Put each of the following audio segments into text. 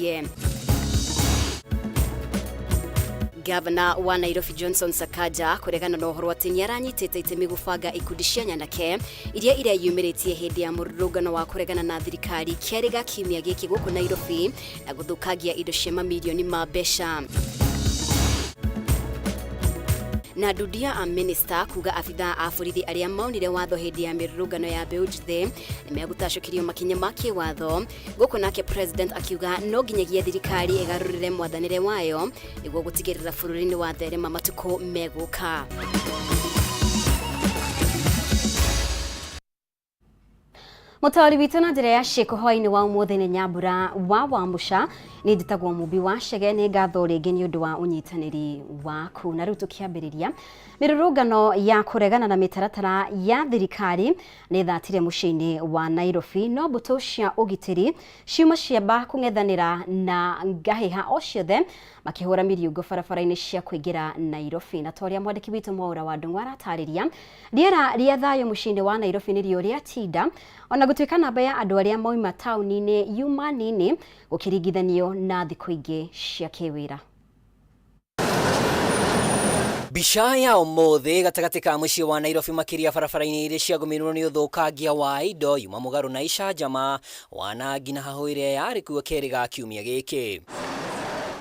rie. Governor wa Nairobi Johnson Sakaja kuregana na uhoro ati niaranyitite itemi gubanga ikundi cia nyanake iria ireyumiritie hindi ya mururungano wa kuregana na thirikari kiariga kiumia giki guku Nairobi na guthukagia indo cia mamilioni ma mbeca. Na dudia a minister kuga afitha a borithi aria maunire watho hindi ya mirurungano ya Beujithe nimegutacokirio makinya ma kiwatho guku nake president akiuga no nginyagia thirikari igarurire mwathanire wayo niguo gutigirira bururi-ini wa therema matuku meguka. Mutawari witu na njira ya shiko hwaini wa umuthi ni Nyambura wa Wamusha ni nditagwo mubi wa Shege ni ngatho ringi ni undu wa unyitaniri waku. Na riu tukiambiriria mirurungano ya kuregana na mitaratara ya thirikari ni thatire muciini wa Nairobi no mbutu cia ugitiri ciuma ciamba kung'ethanira na ngahiha o ciothe makihura miriungo barabara-ini cia kuingira Nairobi. Na toria mwandiki witu Mwaura wa Ndung'u aratariria riera ria thayo muciini wa Nairobi nirio ria tinda ona gutuika namba ya andu aria moima tauni-ini yuma nini gukiringithanio na thiku ingi cia kiwira. Bica ya umuthi gatagati ka mucii wa Nairobi makiria barabara-ini iria ciagomirwo ni uthukangia wa indo yuma mugaru na icanjama wanangi na hahuire yari kuo keriga kiumia giki.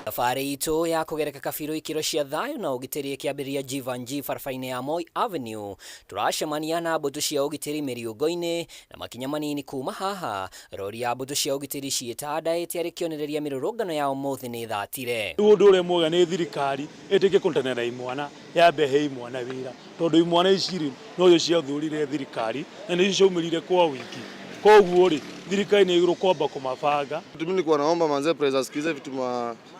Thabari itu ya kugereka kabiru ikiro cia thayo na ugitiri kiambiriria Jivanji barabara-ini ya Moi Avenue turacemania na mbutu cia ugitiri miriungo-ini na makinya manini kuma haha rori ya mbutu cia ugitiri ciitada etiari kionereria mirurungano ya umuthi ni thatire. Undu ule mwega ni thirikari etike kundenera imwana yambe he imwana wira tondu imwana iciri no yo cia thurire thirikari na ni ciumirire kwa wiki. Koguo ri thirikari ni iguru kwamba kumabanga. Mimi nilikuwa naomba manze president asikize vitu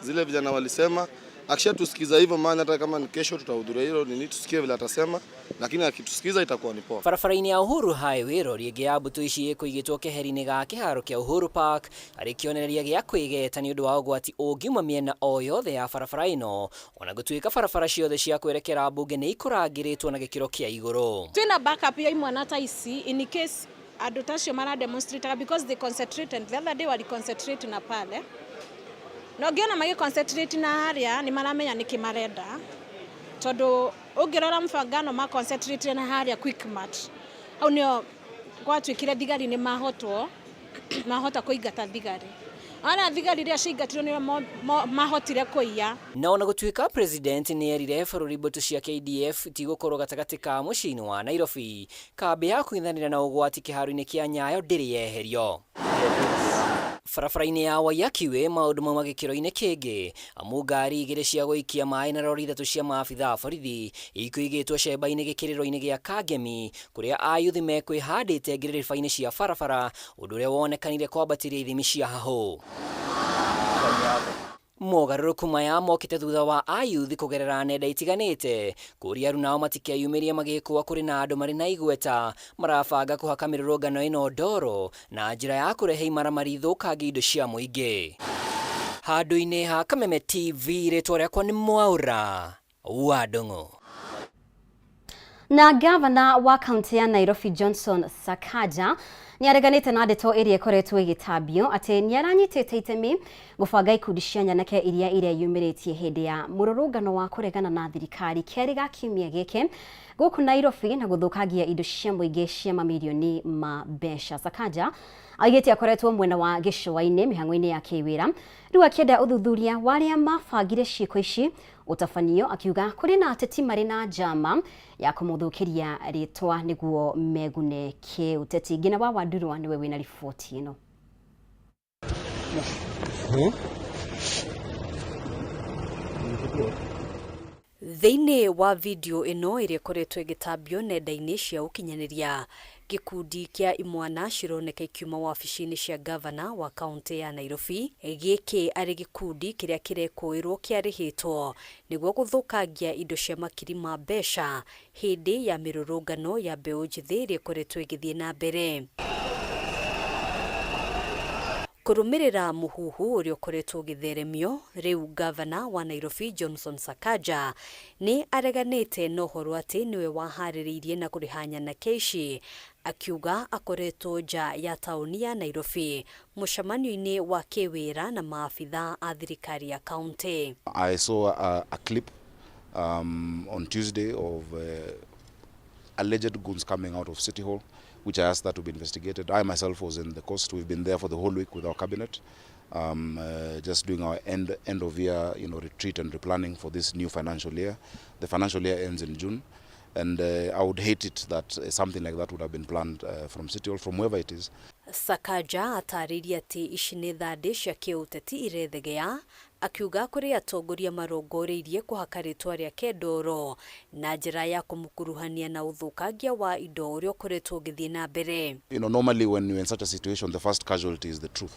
zile vijana walisema, akisha tusikiza hivyo maana hata kama ni kesho tutahudhuria hilo ni tusikie vile atasema, lakini akitusikiza itakuwa ni poa. Barabara-ini ya Uhuru Highway rori ingi ya mbutu ici ikuigitwo keheri-ini ga kiharo kia Uhuru Park ari kionereria gia kwigeta ni undu wa ugwati ungiuma miena o yothe ya barabara ino ona gutuika barabara ciothe cia kwerekera bunge ni ikurangiritwo na gikiro kia iguru. Twina backup ya imwana ta ici in case adotasio mara demonstrate because they concentrate and the other day wali concentrate na pale no giona magi concentrate na haria ni maramenya niki marenda tondu ungirora mfangano ma concentrate na haria quick match au nio gwatwikire thigari ni mahota kuingata thigari ana thigari ria cingatirwo ni mahotire kuiya. Na ona gutuika president ni erire bururi mbutu cia KDF tigukorwo gatagati ka muciini wa Nairobi kambi ya kuithanira na ugwati kiharo-ini kia Nyayo ndiri yeherio. Barabara-ini ya Wayakiwe maundu mauma gikiro-ini kingi amu ngari igiri cia guikia mai na rori ithatu cia maabitha borithi ikuigitwo cemba-ini gikiriro-ini gia Kangemi kuria ayuthi mekwihandite ngiririba-ini cia barabara undu uria wonekanire kwambatiria ithimi cia hahu. Mogaruruku maya mokite thutha wa ayuthi kugerera nenda itiganite kuria aru nao matikeyumiria magikwa kuri na andu mari na igweta marabanga kuhaka mirurungano ino ndoro na njira ya kurehe imaramari thukangia indo cia muingi. Handu-ini ha Kameme TV ritwa riakwa ni Mwaura wa Ndung'u. Na governor wa county ya Nairobi Johnson Sakaja ni areganite na ndeto iria ikoretwo igitambio ati ni aranyitite itemi gubanga ikundi cia nyanake iria ireyumiritie hindi ya mururungano wa kuregana na thirikari kiariga kiumia giki guku Nairobi na guthukangia indo cia muingi cia mamilioni ma mbeca. Sakaja aigite akoretwo mwena wa gicua-ini mihango-ini ya kiwira riu akienda uthuthuria waria mabangire ciiko ici utafanio akiuga kuri na ateti mari na njama ya kumuthukiria ritwa niguo megune kiuteti. Ngina wa Wandurwa niwe wina riboti ino. Thiini wa video ino iria koretwo igitambio nenda-ini cia ukinyaniria gikundi kia imwana cironeka ikiuma wabici-ini cia governor wa county ya Nairobi. Giki ari gikundi kiria kirekuirwo kiarihitwo niguo guthukangia indo cia makiri ma mbeca hindi ya mirurungano ya Beujithe iria koretwo igithie na mbere. Kurumirira muhuhu urio koretwo githeremio riu governor wa Nairobi Johnson Sakaja ni areganite no horo ati niwe wahaririirie na kurihanya na keishi akiuga akoretwo nja ya tauni ya Nairobi mucemanio-ini wa kiwira na maafitha a thirikari ya county. I saw a clip on Tuesday of alleged goons coming out of City Hall, which I asked that to be investigated. I myself was in the coast. We've been there for the whole week with our cabinet, just doing our end of year, retreat and replanning for this new financial year. The financial year ends in June, and I would hate it that something like that would have been planned from City Hall, from wherever it is. Sakaja atariria ati ici ni thande cia kiuteti irethegea, akiuga kuri atongoria marongoreirie kuhaka ritwa riake ndoro na njira ya kumukuruhania na uthukangia wa indo uria ukoretwo ngithii na mbere. Normally when you're in such a situation, the first casualty is the truth,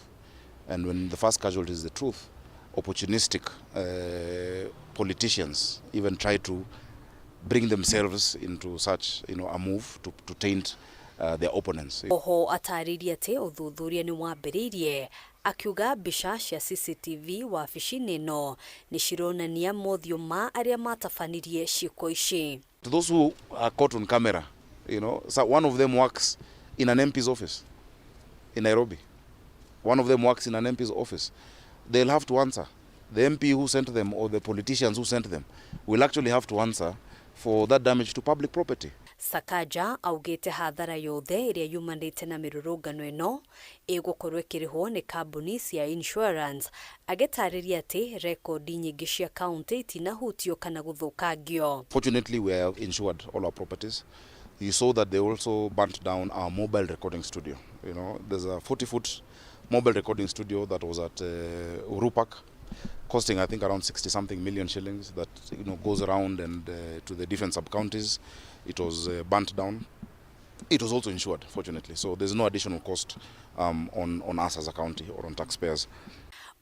and when the first casualty is the truth, opportunistic politicians even try to bring themselves into such a move to taint their opponents. Oho atariria ati uthuthuria ni wambiriirie, akiuga mbica cia CCTV wabici-ini no ni cironania mothio ma aria matafanirie ciiko ici. To those who are caught on camera, so one of them works in an MP's office in Nairobi. One of them works in an MP's office. They'll have to answer. The MP who sent them or the politicians who sent them will actually have to answer for that damage to public property. Sakaja augite hathara yothe iria yumanite na mirurungano ino igukorwo ikirihwo ni kambuni cia insurance, agitariria ati rekodi nyingi cia county itinahutio kana guthukangio. Fortunately, we have insured all our properties. You saw that they also burnt down our mobile recording studio. There's a 40-foot mobile recording studio that was at Urupak, costing I think around 60-something million shillings, that goes around and to the different sub-counties. It was burnt down. It was also insured, fortunately, so there's no additional cost on us as a county or on taxpayers.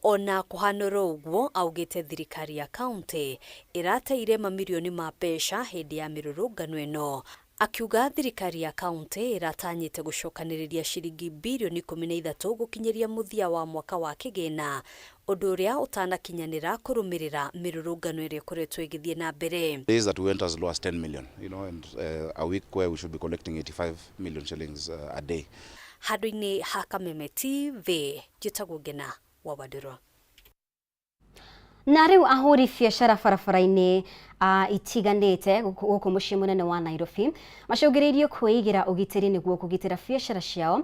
Ona kuhanoro uguo augite thirikari ya county irateire mamilioni ma mbeca hindi ya mirurungano ino, akiuga thirikari ya county iratanyite gucokaniriria shilingi bilioni 13 gukinyiria muthia wa mwaka wa kigina, undu uria utanakinyanira kurumirira mirurungano iria koretwo igithie na mbere. Days that went as low as 10 million, and a week where we should be collecting 85 million shillings a day. Handu-ini ha Kameme TV, njitagwo Ngina wa Wadiro. Na riu ahuri biacara barabara-ini itiganite guku mucii munene wa Nairobi macungiriirio kwigira ugitiri niguo kugitira biacara ciao,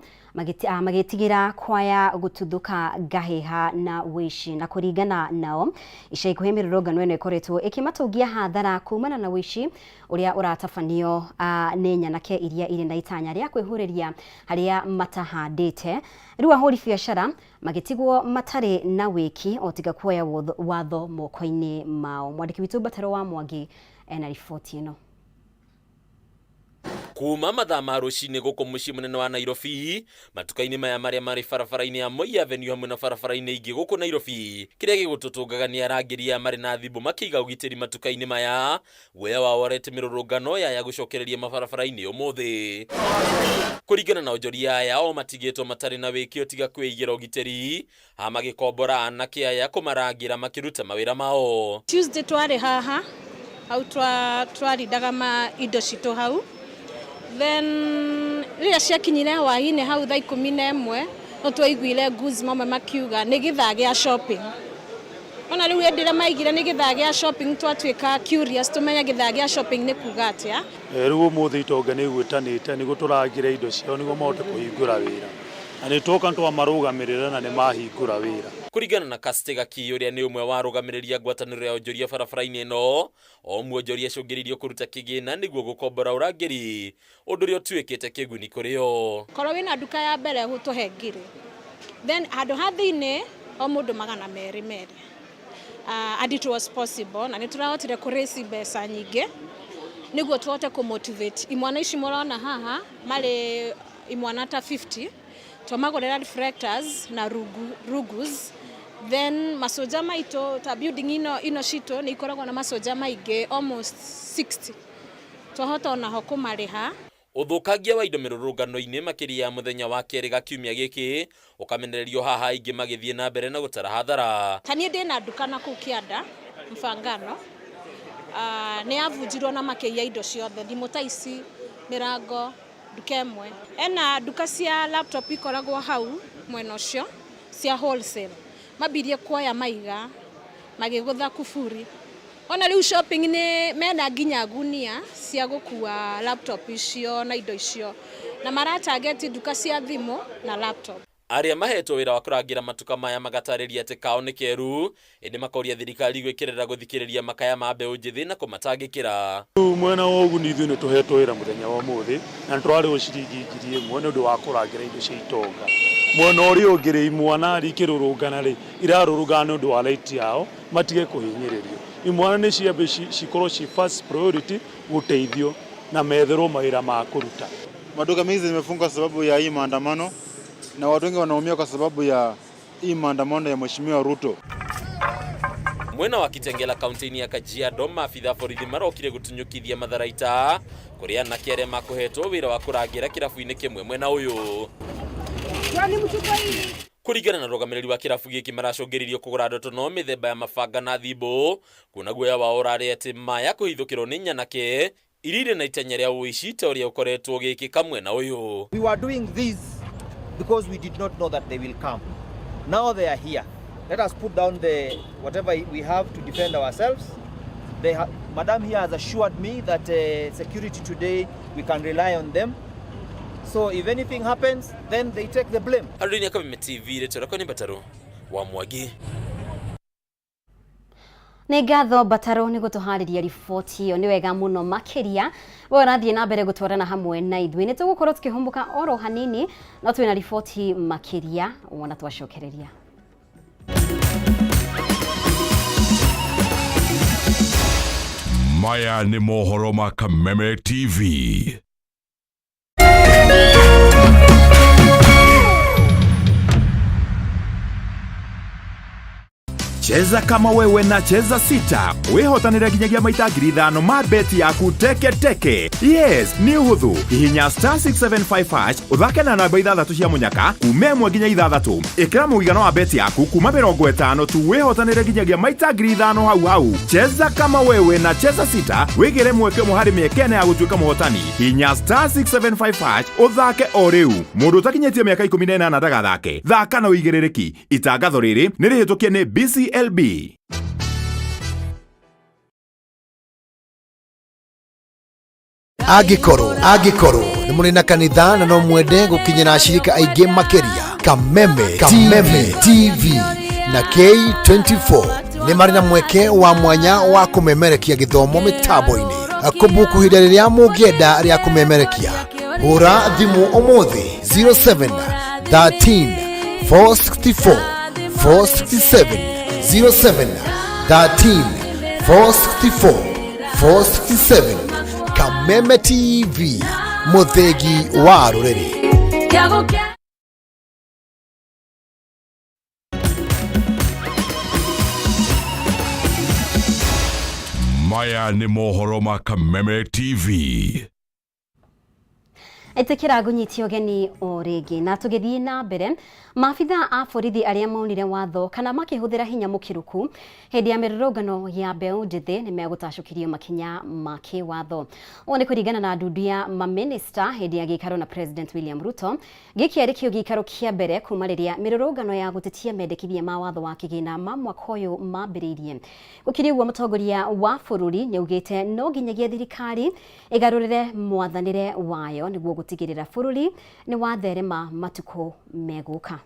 magitigira kwaya gututhuka ngahiha na wici. Na kuringana nao, ica ikuhi mirurungano ino ikoretwo ikimatungia hathara kumana na wici uria uratabanio ni nyanake iria iri na itanya ria kwihuriria haria matahandite. Riu ahuri biacara magitigwo matari na wiki otiga kuoya watho moko-ini mao. Mwandiki witu Bataro wa Mwangi ena riboti ino. Kuma mathaa ma ruciini guku mucii munene wa Nairobi, matuka-ini maya maria mari barabara-ini ya Moi Avenue hamwe na barabara-ini ingi guku Nairobi, kiria gigututungaga ni arangĩri mari na thimbu makiiga ugitiri matuka-ini maya wea waworete mirurungano ya gucokereria mabarabara-ini umuthi. Kuringana na onjoria aya o matigitwo matari na wiki otiga kwigira ugitiri, magikombora anake aya kumarangira makiruta mawira mao. Tuesday twari haha au twarindaga indo citu hau, then riria ciakinyire hwaini hau thaa 11 no twaiguire goods mamwe makiuga ni githaa gia shopping. Ona riu endire maigire ni githaa gia shopping, twatuika curious tumenya githaa gia shopping ni kuga atia. Riu umuthi itonga ni gwitanite nigo turagira indo cio nigo mahote kuhingura wira, na ni toka twamarugamirira na ni mahingura wira. Kuringana na Kastega Ki uria ni umwe wa rugamireria ngwataniro ya onjoria barabara-ini ino, o mwonjoria acungiriirio kuruta kigina niguo gukombora urangiri, undu rio tuikite kiguni kurio. Korwo wina nduka ya mbere gutuhe ngiri, then handu hathini o mundu magana meri and it was possible, na niturahotire kuresi mbeca nyingi niguo tuhote kumotivate imwana ici murona haha mari imwana ta 50 twamagurira reflectors na rugus. Then masoja maito ta building ino cito ni ikoragwo na masoja maingi almost 60 twahota ona ho kumariha. Uthukangia wa indo mirurungano-ini makiria ya muthenya wa keri ga kiumia giki ukamenererio haha ingi magithie na mbere na gutara hathara. Tani ndina nduka na ku Kianda Mfangano ni avunjirwo na makiia indo ciothe, thimo ta ici, mirango, duka ĩmwe. Ena duka cia laptop ikoragwo hau mwena ũcio cia wholesale. Mabirie kuoya maiga magĩgũtha kuburi. Ona rĩu shopping nĩ mena nginya gunia cia gũkua laptop icio na indo icio. Na maratargeti duka cia thimũ na laptop. Aria mahetwo wira wa kurangira matuka maya magatarĩria atĩ kao nĩ keru ĩndĩ makoria thirikari gwĩkĩrĩra gũthikĩrĩria makaya ma mbeũ njĩthĩ na kũmatangĩkĩra. Mwena wa ũguni ithuĩ nĩ tũhetwo wĩra mũthenya wa ũmũthĩ na nĩtwarĩhwo ciringi 1,000 nĩ ũndũ wa kũrangira indo cia itonga. Mwena ũrĩa ũngĩ rĩ imwana rĩkĩrũrũngana rĩ irarũrũngana nĩ ũndũ wa right yao matige kũhinyĩrĩrio. Imwana nĩ ciambe cikorwo ci first priority gũteithio na metherwo mawĩra ma kũruta. Maduka mengi zimefungwa sababu ya hii maandamano na watu wengi wanaumia kwa sababu ya hii maandamano ya Mheshimiwa Ruto. Mwena wa Kitengela kaunti-inĩ ya Kajiado maabitha borithi marokire gutunyukithia matharaita kuria na kĩarĩa makohetwo wĩra wa kũrangira kĩrabu-inĩ kĩmwe mwena ũyũ. Kũringana na rũgamĩrĩri wa kĩrabu gĩkĩ maracũngĩrĩirio kũgũra ndoto no mĩthemba ya mabanga na thimũ kuona guoya wao ũrarĩ atĩ maya kũhithũkĩrwo nĩ nyanake irire na itanya rĩa ũici ta ũrĩa ũkoretwo gĩkĩka mwena ũyũ. We were doing this because we did not know that they will come. Now they are here. Let us put down the whatever we have to defend ourselves. Madam here has assured me that security today we can rely on them. So if anything happens, then they take the blame. Harũni Kameme TV retorako ni Bataro wa Mwagi. Nĩ ngatho Bataro nĩ gũtũharĩria riboti ĩyo nĩ wega mũno makĩria we ũrathiĩ na mbere gũtwarana hamwe na ithuĩ nĩ tũgũkorwo tukĩhũmbũka oro hanini no twĩna riboti makĩria wona twacokereria. Maya nĩ mohoro ma Kameme TV. Cheza kama wewe na cheza sita. Wehotanĩra nginyagia maita 5,000 ma beti yaku teke teke. Yes, ni ũhũthũ. Hihinya *675# uthake na namba 6 cia munyaka kuma 1 nginya 6. Ĩkĩra mũigana wa beti yaku kuma 50 tu wehotanĩra nginyagia maita 5,000 hau hau. Cheza kama wewe na cheza sita. Wĩgĩre mweke mũhari mĩekene ya gũtuĩka mũhotani. Hihinya *675# uthake o rĩu. Mũndũ ũtakinyĩtie mĩaka 18 ndagathake. Thaka na ũigĩrĩrĩki. Itangatho rĩrĩ nĩ rĩhĩtũkie nĩ BCLB. Agikoro nĩ mũrĩ na kanitha na no mwende gũkinyĩra ashirika aingĩ makĩria. Kameme TV na K24 nĩ marĩ na mweke wa mwanya wa kũmemerekia gĩthomo mĩtambo-inĩ. Kũbuku hĩndĩ rĩrĩa mũngĩenda rĩa kũmemerekia. Hũra thimũ ũmũthĩ 07 13 464 467 07 13 464 467. Kameme TV, mũthegi wa rũrĩrĩ. Maya nĩ mohoro ma Kameme TV. Itekira gunyitio geni o rĩngĩ na tũgĩthiĩ na mbere maabitha a borithi arĩa maunire watho kana makĩhũthĩra hinya mũkĩrũku hĩndĩ ya mĩrũrũngano ya mbeũ njĩthĩ nĩ megũtacũkirio makinya ma kĩwatho. Ũũ nĩ kũringana na ndundu ya maminista hĩndĩ ya gĩikaro na President William Ruto. Gĩkĩ arĩ kĩo gĩikaro kĩa mbere kuma rĩrĩa mĩrũrũngano ya gũtetia mendekithia ma watho wa kĩgĩna ma mwaka ũyũ mambĩrĩirie. Gũkĩrĩ ũguo mũtongoria wa bũrũri nĩaugĩte no nginyagia thirikari ĩgarũrĩre mwathanĩre wayo nĩguo gũtigĩrĩra bũrũri nĩ watherema matukũ megũka.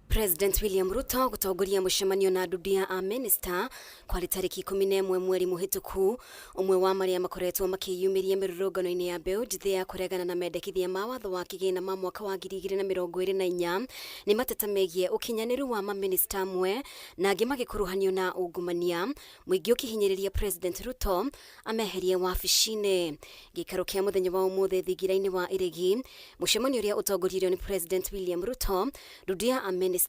President William Ruto gutongoria mũcemanio na ndudia a minister kwari tariki 11 mweri mũhĩtũku. Ũmwe wa marĩa makoretwo makĩyumĩria mĩrũrũngano-inĩ ya mbeũ njĩthĩ ya kũregana na mendekithia ma watho wa kĩgĩna ma mwaka wa 2024 nĩ mateta megiĩ ũkinyanĩru wa maminista amwe na angĩ magĩkuruhanio na ungumania, mũingĩ ũkĩhinyĩrĩria President Ruto ameherie wabici-inĩ. Gĩikaro kĩa mũthenya wa ũmũthĩ thingira-inĩ wa iregi, mũcemanio ũrĩa ũtongoririo nĩ President William Ruto, ndudia a minister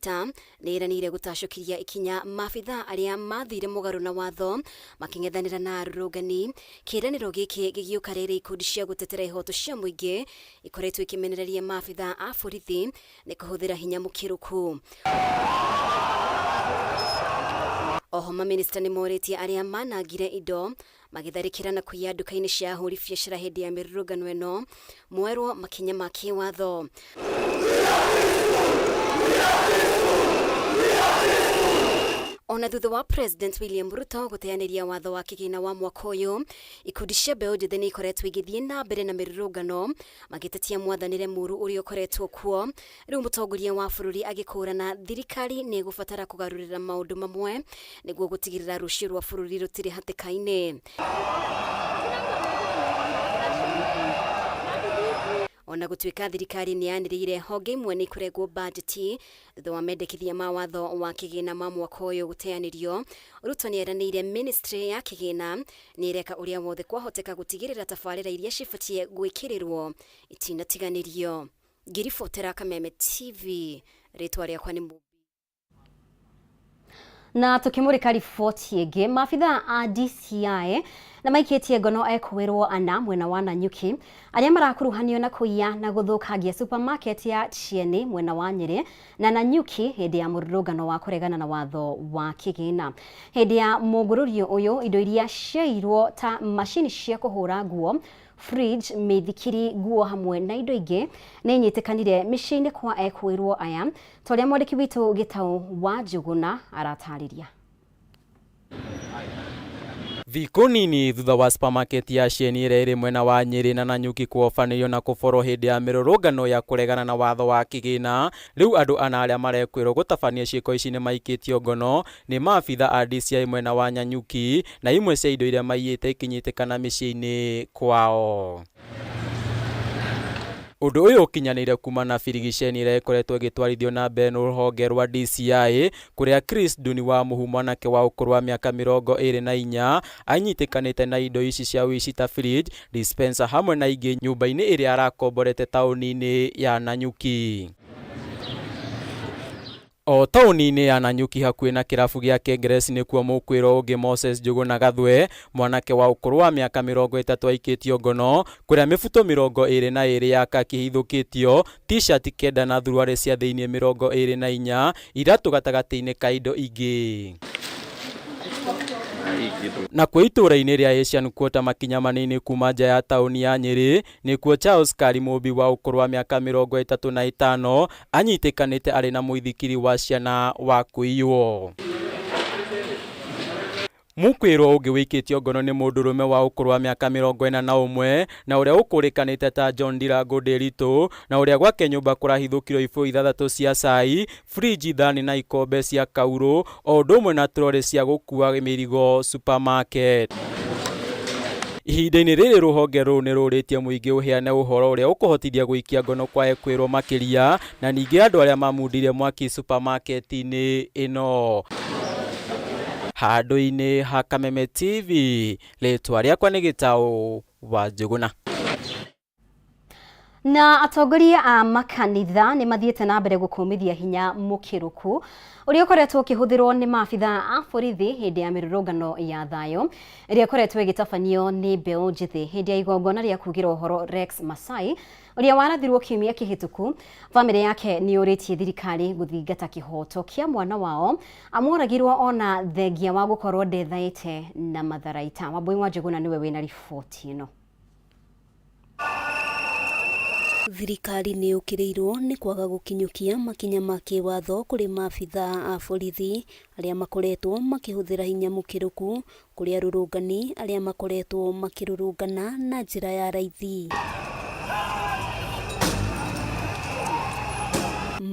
nĩranĩire gũtacũkiria ikinya maabitha arĩa mathire mũgarũ na watho makĩng'ethanĩra na arũrũngani. Kĩĩranĩro gĩkĩ gĩgĩũka rĩrĩ ikundi cia gũtetera ihoto cia mũingĩ ikoretwo ikĩmenereria maabitha a borithi nĩ kũhũthĩra hinya mũkĩrũku. Oho maminista nĩ morĩtie arĩa manangire indo magitharikira na kuiya nduka-inĩ cia ahũri biacara hĩndĩ ya mĩrũrũngano ĩno, mwerwo makinya ma kĩwatho. Ona thutha wa President William Ruto guteaniria watho wa kigina wa mwaka ũyũ, ikundi cia mbeũ njĩthĩ nĩ ikoretwo igĩthiĩ na mbere na mĩrũrũngano magĩtetia mwathanĩre mũru ũrĩa ũkoretwo kuo. Rĩu mũtongoria wa bũrũri agĩkũrana thirikari nĩ ĩgũbatara kũgarũrĩra maũndũ mamwe nĩguo gũtigĩrĩra rũciũ rwa bũrũri rũtirĩ hatĩka-inĩ. Ona gũtuĩka thirikari nĩ yanĩrĩire honge imwe nĩ kũregwo bajeti thutha wa mendekithia ma watho wa kĩgĩna ma mwaka ũyũ gũteanĩrio, Ruto nĩ eranĩire ministry ya kĩgĩna nĩ ĩreka ũrĩa wothe kwahoteka gũtigĩrĩra tabarĩra iria cibatie gwĩkĩrĩrwo itinatiganĩrio. Ngĩribotera Kameme TV, rĩtwa rĩakwa nĩ Mũmbi. Na tukimurika riboti ĩngĩ, maabitha a DCI na maikĩtie ngono ekwĩrwo ana mwena wa Nanyuki arĩa marakuruhanio na kũiya na gũthũkangia supermarket ya Chieni mwena wa Nyeri na Nanyuki hĩndĩ ya mũrũrũngano wa kũregana na watho wa kĩgĩna. Hĩndĩ ya mũngũrũrio ũyũ, indo iria ciairwo ta macini cia kũhũra nguo, fridge, mĩthikiri, nguo hamwe na indo ingĩ nĩ nyitĩkanire mĩciĩ-inĩ kwa ekwĩrwo aya, torĩa mwandĩki witũ Gĩtaũ wa Njũgũna aratarĩria. Thikũ nini thutha wa supermarket ya Chieni ĩrĩa ĩrĩ mwena wa Nyeri na Nanyuki kuobanĩrio na kũborwo hĩndĩ ya mĩrũrũngano ya kũregana na watho wa kĩgĩna, rĩu andũ ana arĩa marekwĩrwo gũtabania ciĩko ici nĩ maikĩtio ngono nĩ maabitha a DCI mwena wa Nanyuki, na imwe cia indo iria maiyĩte ikinyitĩkana mĩciĩ-inĩ kwao. Ũndũ ũyũ ũkinyanĩire kuma na birigiceni ĩrĩa ĩkoretwo ĩgĩtwarithio na mbere na rũhonge rwa DCI, kũrĩa Chris Nduni wa Mũhu, mwanake wa ũkũrũ wa mĩaka 24 anyitĩkanĩte na indo ici cia ũici ta fridge, dispenser hamwe na ingĩ nyũmba-inĩ ĩrĩa arakomborete taũni-inĩ ya Nanyuki. O taũni-inĩ ya Nanyuki hakuhĩ na kĩrabu gĩa Kengres nĩkuo mũkwĩrwo ũngĩ Moses Njũgũna Gathwe, mwanake wa ũkũrũ wa mĩaka 30 aikĩtio ngono, kũrĩa mĩbuto 22 ya kaki hithũkĩtio, t-shirt 9 na thuruarĩ cia thĩinĩ 24, iratũ gatagatĩ-inĩ ka indo ingĩ. Na kwa itũra-inĩ rĩa Asian Quarter makinya manini kuma nja ya taũni ya Nyeri, nĩkuo Charles Karimũmbi wa ũkũrũ wa mĩaka 35 anyitĩkanĩte arĩ na mũithikiri wa ciana wa kũiywo. Mũkwĩrwo ũngĩ wĩkĩtio ngono nĩ mũndũrũme wa ũkũrũ wa mĩaka 41 na ũrĩa ũkũrĩkanĩte ta John Ndirango Ndĩritũ, na ũrĩa gwake nyũmba kũrahithũkirwo ibũ 6 cia cai, fridge, thani na ikombe cia kaurũ, o ũndũ ũmwe na troli cia gũkua mĩrigo supermarket. Ihinda-inĩ rĩrĩ rũhonge rũu nĩ rũrĩtie mũingĩ ũheane ũhoro ũrĩa ũkũhotithia gũikia ngono kwa ekwĩrwo makĩria, na ningĩ andũ arĩa mamundire mwaki supermarket-inĩ ĩno. Handũ-inĩ ha Kameme TV, rĩtwa rĩakwa nĩ Gĩtaũ wa Njũgũna. Na atongoria a makanitha nĩ mathiĩte na mbere gũkũmithia hinya mũkĩrũku ũrĩa ũkoretwo ũkĩhũthĩrwo nĩ maabitha a borithi hĩndĩ ya mĩrũrũngano ya thayũ ĩrĩa ĩkoretwo ĩgĩtabanio nĩ mbeũ njĩthĩ hĩndĩ ya igongona rĩa kugira ũhoro Rex Masai ũrĩa warathirwo kiumia kĩhĩtũku. Bamĩrĩ yake nĩ yũrĩtie thirikari gũthingata kĩhoto kĩa mwana wao amoragirwo ona thengia wa gũkorwo ndethaĩte na matharaita. Wambui wa Njũgũna nĩwe wĩna riboti ĩno. Thirikari nĩ yũkĩrĩirwo nĩ kwaga gũkinyũkia makinya ma kĩwatho kũrĩ maabitha a borithi arĩa makoretwo makĩhũthĩra hinya mũkĩrũku kũrĩ arũrũngani arĩa makoretwo makĩrũrũngana na njĩra ya raithi.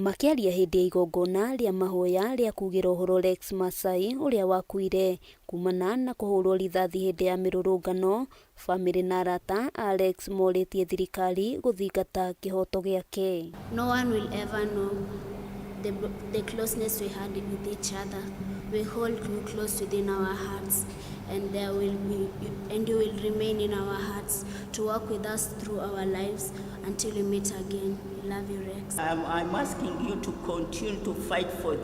Makĩaria hĩndĩ ya igongona rĩa mahoya rĩa kugira ũhoro Rex Masai ũrĩa wakuire kumana na kũhũrwo rithathi hĩndĩ ya mĩrũrũngano, bamĩrĩ na arata a Rex morĩtie thirikari gũthingata kĩhoto gĩake. No one will ever know the closeness we had with each other. We hold you close within our hearts, and you will remain in our hearts to walk with us through our lives until we meet again. We love you, Rex. I'm asking you to continue to fight for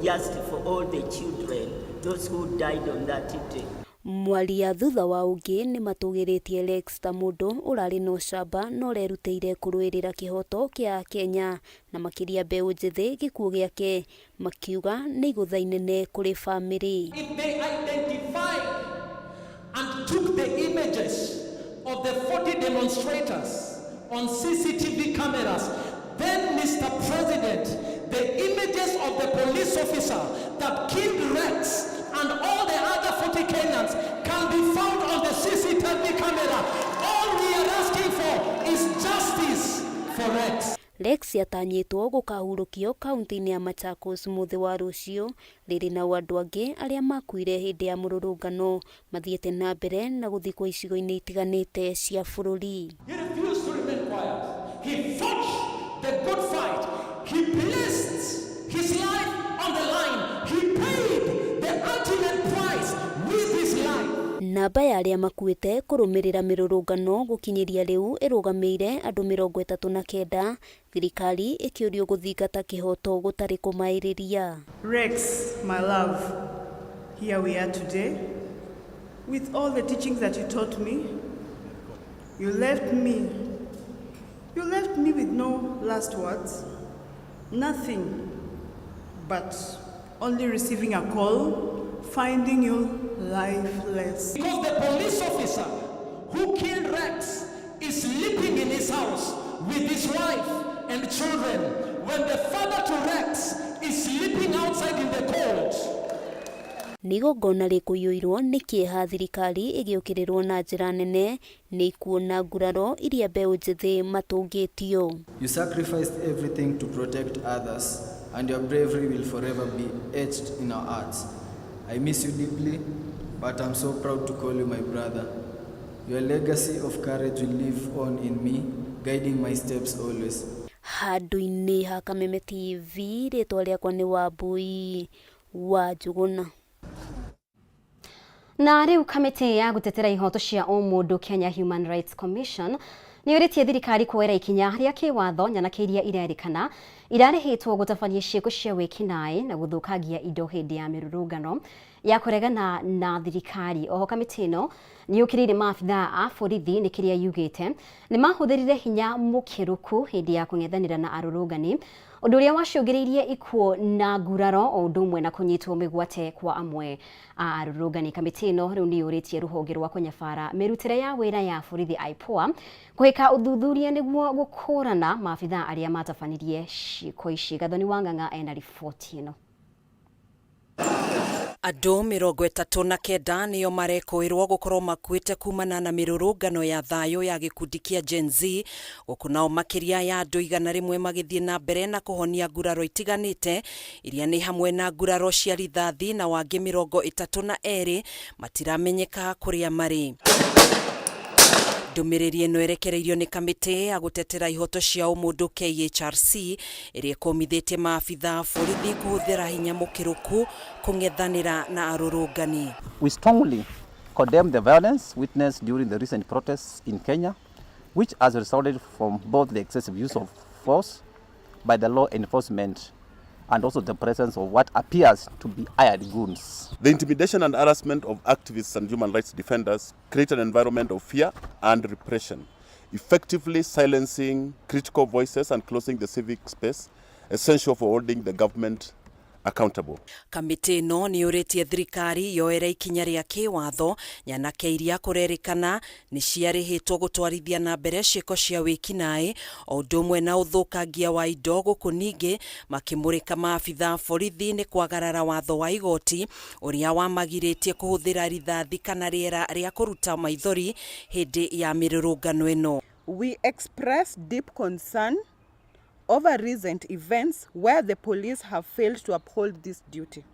justice for all the children, those who died on that day. Mwaria thutha wa ũngĩ nĩ matũgĩrĩtie Rex ta mũndũ ũrarĩ na ũcamba no rerutĩire kũrũĩrĩra kĩhoto kĩa Kenya na makĩria mbeũ njĩthĩ gĩkuũ gĩake, makiuga nĩ igũtha inene kũrĩ bamĩrĩ. If they identify and demonstrators on CCTV cameras, then Mr. President, the images of the police officer that killed Rex and all the other 40 Kenyans can be found on the CCTV camera. All we are asking for is justice for Rex. Rex yatanyitwo gukahurukio kaunti-ini ya Machakos muthi wa rucio riri na andu angi aria makuire hindi ya mururungano mathiete na mbere na guthikwo icigo-ini itiganite cia bururi. He refused to remain quiet. He fought the good fight. He placed his life on the line. He paid the ultimate price with his life. Namba ya aria makuite kurumirira mirurungano gukinyiria riu irugameire andu 39, thirikari ikiurio guthingata kihoto gutari kumairiria. Rex, my love, here we are today with all the teachings that you taught me. You left me with no last words, nothing but only receiving a call, finding you lifeless. Because the police officer who killed Rex is sleeping in his house with his wife and children, when the father to Rex is sleeping outside in the cold. Nigongona rikuyuirwo ni kieha thirikari igiokirirwo na njira nene ni kuona nguraro iria mbeu njithi matungitio. You sacrificed everything to protect others, and your bravery will forever be etched in our hearts. I miss you deeply, but I'm so proud to call you my brother. Your legacy of courage will live on in me, guiding my steps always. Handu-ini ha Kameme TV, ritwa riakwa ni Wambui wa Njuguna. Na riu kamiti ya gutetera ihoto cia mundu Kenya Human Rights Commission ni uritie thirikari kuera ikinya ria kiwatho nyanakiria irerikana irarihitwo gutabania ciiko cia wikinae na guthukagia indo hindi ya mirurungano ya kuregana na thirikari. Oho kamiti ino ni ukirire maafitha a borithi ni kiria yugite ni mahuthirire hinya mukiruku hindi ya kung'ethanira na arurungani undu uria wacungiriirie ikuo na nguraro o undu umwe na kunyitwo migwate kwa amwe a arurungani. Kamiti ino riu ni uritie ruhonge rwa kunyabara mirutire ya wira ya borithi IPOA kuhika uthuthuria niguo gukurana maafitha aria matabanirie ciiko ici. Gathoni Wang'ang'a ena riboti ino. Andu 39 nio marekoirwo gukorwo makuite kumana na mirurungano ya thayo ya gikundi kia Gen Z, gukunao makiria ya andu 100 magithie na mbere na kuhonia nguraro itiganite iria ni hamwe na nguraro cia rithathi na wangi 32 matiramenyeka kuria mari. Ndumiriri ino erekereirio ni kamiti ya gutetera ihoto cia umundu KHRC iria komithitie maafitha borithi kuhuthira hinya mukiruku kung'ethanira na arurungani. We strongly condemn the violence witnessed during the recent protests in Kenya, which has resulted from both the excessive use of force by the law enforcement and also the presence of what appears to be hired goons. The intimidation and harassment of activists and human rights defenders create an environment of fear and repression, effectively silencing critical voices and closing the civic space, essential for holding the government accountable. Kamiti no ni uritie thirikari yoere ikinya ria kiwatho nyanake iria kurerikana ni ciarihitwo gutwarithia na mbere ciiko cia wikinae o ndumwe na uthukangia wa indo guku ningi makimurika maafitha borithi ni kwagarara watho wa igoti uria wamagiritie kuhuthira rithathi kana riera ria kuruta maithori hindi ya mirurungano ino. We express deep concern over recent events where the police have failed to uphold this duty,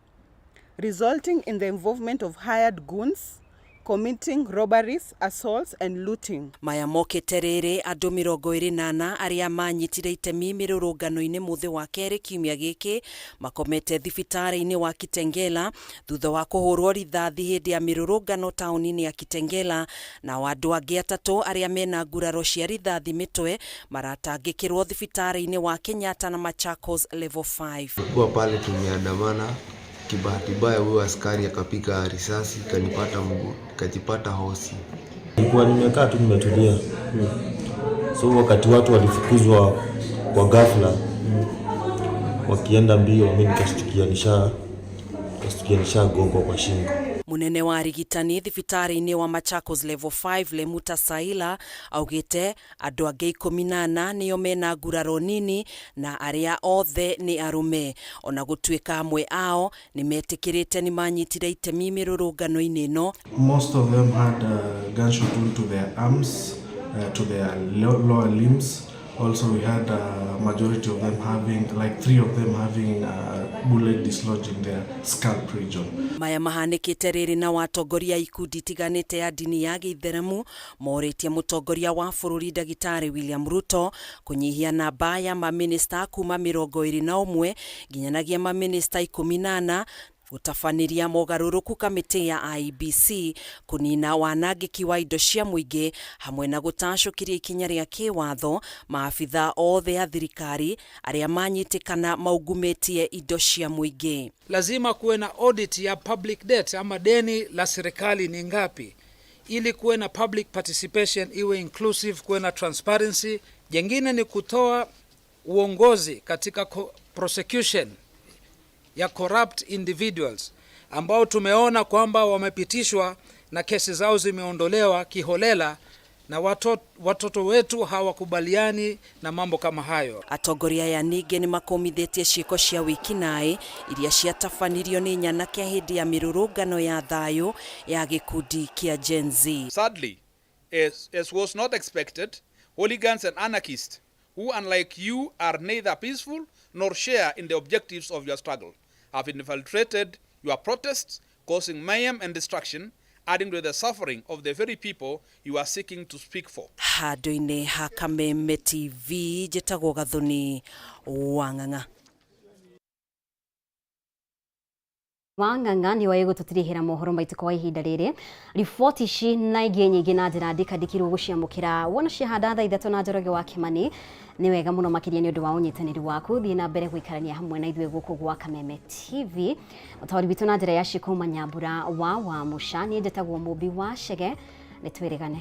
resulting in the involvement of hired goons committing robberies, assaults and looting. Maya mokite riri andu 28 aria manyitire itemi mirurungano-ini muthi wa keri kiumia giki makomete thibitari-ini wa Kitengela thutha wa kuhurwo rithathi hindi ya mirurungano tauni-ini ya Kitengela, na andu angi 3 aria mena nguraro cia rithathi mitwe maratangikirwo thibitari-ini wa Kenyatta na Machakos level 5. Kwa pale tumeandamana, kibahati mbaya huyo askari akapiga risasi kanipata mguu, kajipata hosi. Nilikuwa nimekaa tu nimetulia. So wakati watu walifukuzwa kwa ghafla wakienda mbio, mimi nikashtukia nisha gongwa kwa shingo. Munene wa arigitani thibitari-inĩ wa Machakos level 5 Lemuta Saila augite andũ angĩ 14 nĩo mena nguraro nini na arĩa othe nĩ arume. Ona gũtuĩka amwe ao nĩmetĩkĩrĩte nĩmanyitire itemi mĩrũrũngano-inĩ ĩno. Most of them had gunshot wound to their arms, to their lower limbs. Also, we had a majority of them having, like 3 of them having bullet dislodged in their scalp region. Maya mahanĩkĩte rĩrĩ na watongoria ikundi tiganĩte ya dini ya Gĩithĩramu morĩtie mũtongoria wa bũrũri Ndagĩtarĩ William Ruto kũnyihia namba ya maminista kuma 21 nginyanagia maminista 14 gũtabaniria mogarũrũku kamĩtĩ ya IEBC kunina wanangĩki wa indo cia mũingĩ hamwe na gũtacũkĩria ikinya rĩa kĩwatho maabitha othe a thirikari arĩa manyitĩkana maungumĩtie indo cia mũingĩ. Lazima kuwe na audit ya public debt ama deni la serikali ni ngapi, ili kuwe na public participation, iwe inclusive, kuwe na transparency. Jengine ni kutoa uongozi katika prosecution ya corrupt individuals ambao tumeona kwamba wamepitishwa na kesi zao zimeondolewa kiholela, na watoto wetu hawakubaliani na mambo kama hayo. Atongoria ya ningĩ nĩ makomithĩtie ciĩko cia wĩkinaĩ iria ciatabanirio nĩ nyanake hĩndĩ ya mĩrũrũngano ya thayũ ya gĩkundi kĩa Gen Z. Sadly, as was not expected, hooligans and anarchists who, unlike you, are neither peaceful nor share in the objectives of your struggle, have infiltrated your protests, causing mayhem and destruction, adding to the suffering of the very people you are seeking to speak for. Handũ-inĩ ha Kameme TV, njĩtagwo Gathoni Wang'ang'a. Wang'ang'a nĩwe gũtũtirihĩra mohoro maitũ kwa ihinda rĩrĩ. Riboti ici na ingĩ nyingĩ na njĩra ndikandĩkirwo gũciamũkĩra wona ciahanda thaa 3 na Njoroge wa Kimani. Nĩ wega mũno makĩria nĩ ũndũ wa ũnyitanĩri waku. Thiĩ na mbere gũikarania hamwe na ithuĩ gũkũ gwa Kameme TV. Mũtawari witũ na njĩra ya Shiko Manyambura wa Wamusha, niĩ njĩtagwo Mũmbi wa Chege. Nĩ twĩrĩgane.